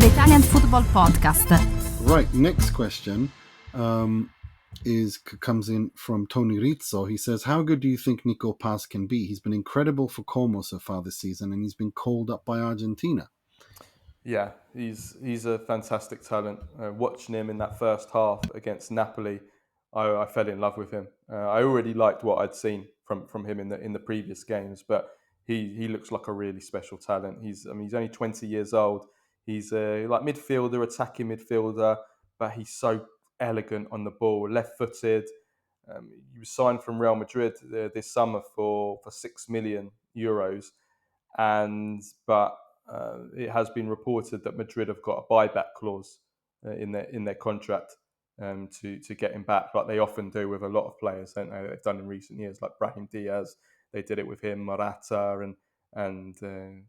the Italian Football Podcast. Right, next question comes in from Tony Rizzo. He says, how good do you think Nico Paz can be? He's been incredible for Como so far this season, and he's been called up by Argentina. Yeah, he's a fantastic talent. Watching him in that first half against Napoli, I fell in love with him. I already liked what I'd seen from him in the previous games, but he looks like a really special talent. He's only 20 years old. He's like midfielder, attacking midfielder, but he's so elegant on the ball, left-footed. He was signed from Real Madrid this summer for €6 million, but it has been reported that Madrid have got a buyback clause in their contract to get him back, like they often do with a lot of players, don't they? They've done in recent years, like Brahim Diaz. They did it with him, Morata, and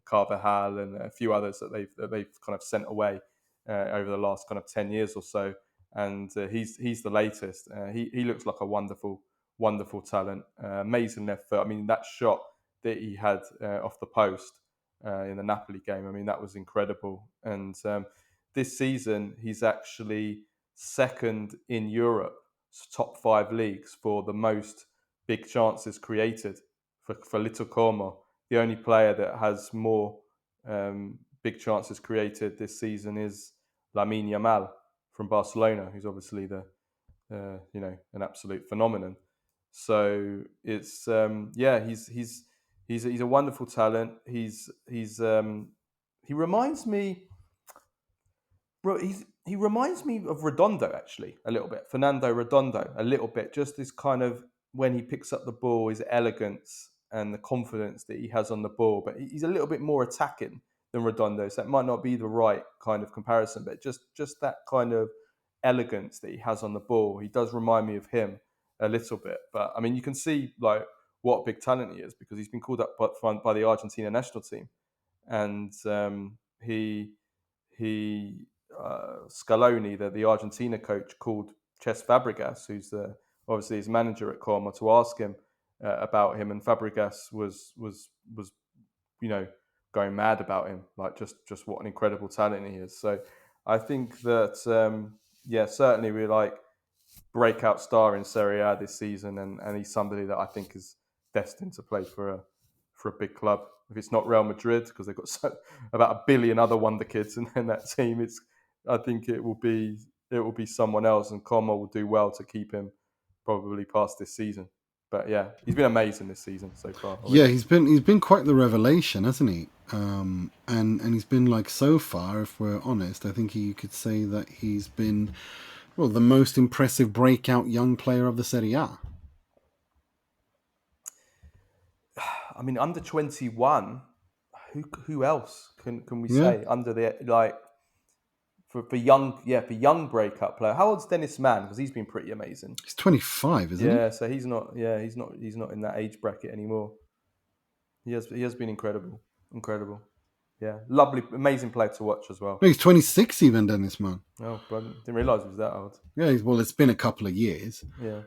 Carvajal, and a few others that they've kind of sent away over the last kind of 10 years or so. And he's the latest. He looks like a wonderful talent. Amazing left foot. I mean, that shot that he had off the post in the Napoli game, I mean, that was incredible. And this season, he's actually second in Europe, top 5 leagues, for the most big chances created for Little Como. The only player that has more big chances created this season is Lamine Yamal from Barcelona, who's obviously an absolute phenomenon. So it's he's a wonderful talent. He reminds me, bro. He reminds me of Redondo, actually, a little bit. Fernando Redondo, a little bit. Just this kind of, when he picks up the ball, his elegance and the confidence that he has on the ball. But he's a little bit more attacking than Redondo, so that might not be the right kind of comparison. But just that kind of elegance that he has on the ball, he does remind me of him a little bit. But I mean, you can see like what a big talent he is, because he's been called up by the Argentina national team, and Scaloni, the Argentina coach, called Cesc Fabregas, who's obviously his manager at Como, to ask him about him, and Fabregas was going mad about him, like just what an incredible talent he is. So I think that certainly we're like breakout star in Serie A this season, and he's somebody that I think is destined to play for a big club. If it's not Real Madrid, because they've got about 1 billion other Wonderkids in that team, I think it will be someone else, and Como will do well to keep him probably past this season. But yeah, he's been amazing this season so far. Yeah, he's been quite the revelation, hasn't he? And he's been, like, so far, if we're honest, I think you could say that he's been, well, the most impressive breakout young player of the Serie A. I mean, under 21, who else can we say under the, like, for young breakup player? How old's Dennis Mann? Because he's been pretty amazing. He's 25, isn't he? Yeah, so he's not in that age bracket anymore. He has been incredible. Yeah, lovely, amazing player to watch as well. No, he's 26 even, Dennis Mann. Oh, but didn't realise he was that old. Yeah, well, it's been a couple of years. Yeah.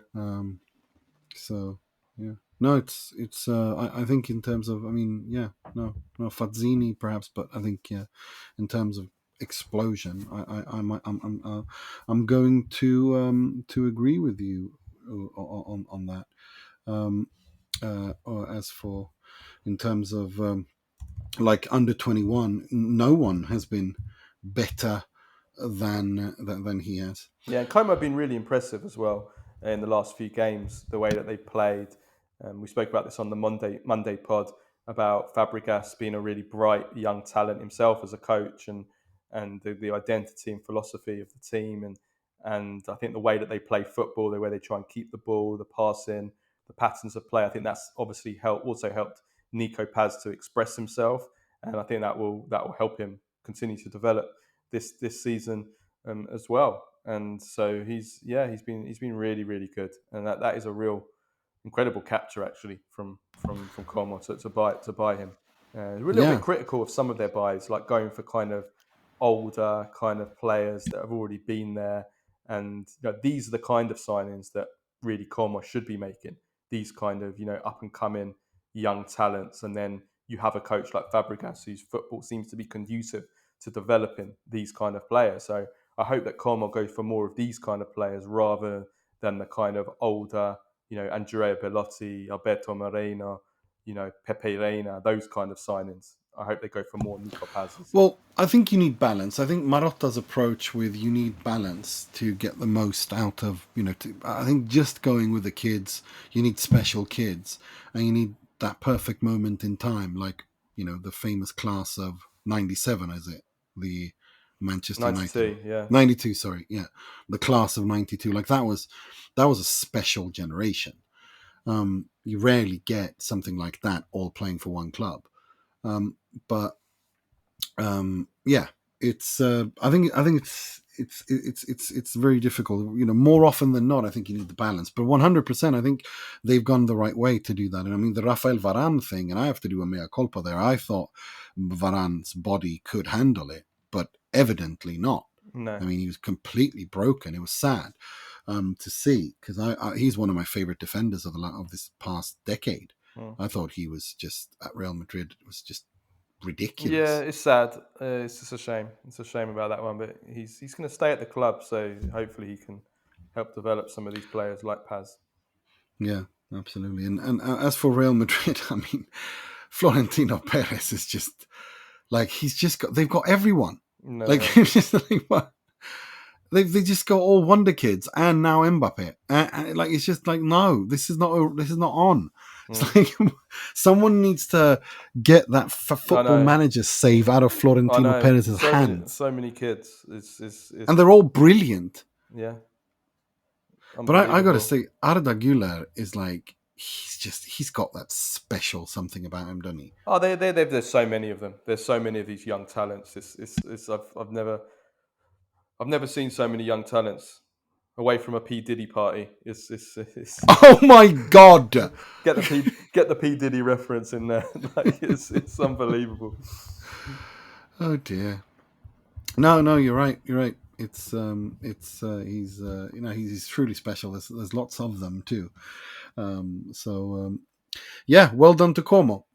So yeah, no, it's. I think in terms of, I mean, yeah, no, Fazzini perhaps, but I think in terms of explosion, I'm going to agree with you on that. Or as for in terms of like under 21, no one has been better than he has. Yeah, and Como have been really impressive as well in the last few games, the way that they played. We spoke about this on the Monday pod about Fabregas being a really bright young talent himself as a coach, and the identity and philosophy of the team, and I think the way that they play football, the way they try and keep the ball, the passing, the patterns of play, I think that's obviously also helped Nico Paz to express himself, and I think that will help him continue to develop this season as well. And so he's been really, really good, and that is a real incredible capture actually from Como to buy him. We're a little bit critical of some of their buys, like going for kind of older kind of players that have already been there, and these are the kind of signings that really Como should be making. These kind of up and coming young talents, and then you have a coach like Fabregas whose football seems to be conducive to developing these kind of players. So I hope that Como goes for more of these kind of players rather than the kind of older, Andrea Bellotti, Alberto Moreno, Pepe Reina, those kind of signings. I hope they go for more Nico Paz's. Well, I think you need balance. I think Marotta's approach with you need balance to get the most out of, I think just going with the kids, you need special kids and you need that perfect moment in time, like, the famous class of 97, is it? The Manchester 92, United. yeah. 92, sorry, yeah. The class of 92. Like that was a special generation. You rarely get something like that all playing for one club. But yeah, it's I think it's very difficult. More often than not, I think you need the balance. But 100%, I think they've gone the right way to do that. And I mean, the Rafael Varane thing, and I have to do a mea culpa there. I thought Varane's body could handle it, but evidently not. No. I mean, he was completely broken. It was sad to see because he's one of my favorite defenders of this past decade. I thought he was just at Real Madrid. It was just ridiculous. Yeah, it's sad. It's just a shame. It's a shame about that one, but he's going to stay at the club, so hopefully he can help develop some of these players like Paz. Yeah, absolutely. And as for Real Madrid, I mean, Florentino Perez is just like they've got everyone. No, like just like what. They just got all Wonderkids and now Mbappe. And like it's just like no, this is not on. It's like someone needs to get that football manager save out of Florentino Perez's hands. So many kids, and they're all brilliant. Yeah, but I got to say, Arda Güler is like he's got that special something about him, doesn't he? Oh, there's so many of them. There's so many of these young talents. I've never seen so many young talents away from a P Diddy party. It's oh my god! Get the P Diddy reference in there. Like it's unbelievable. Oh dear. No, you're right. It's he's truly special. There's lots of them too. Yeah, well done to Como.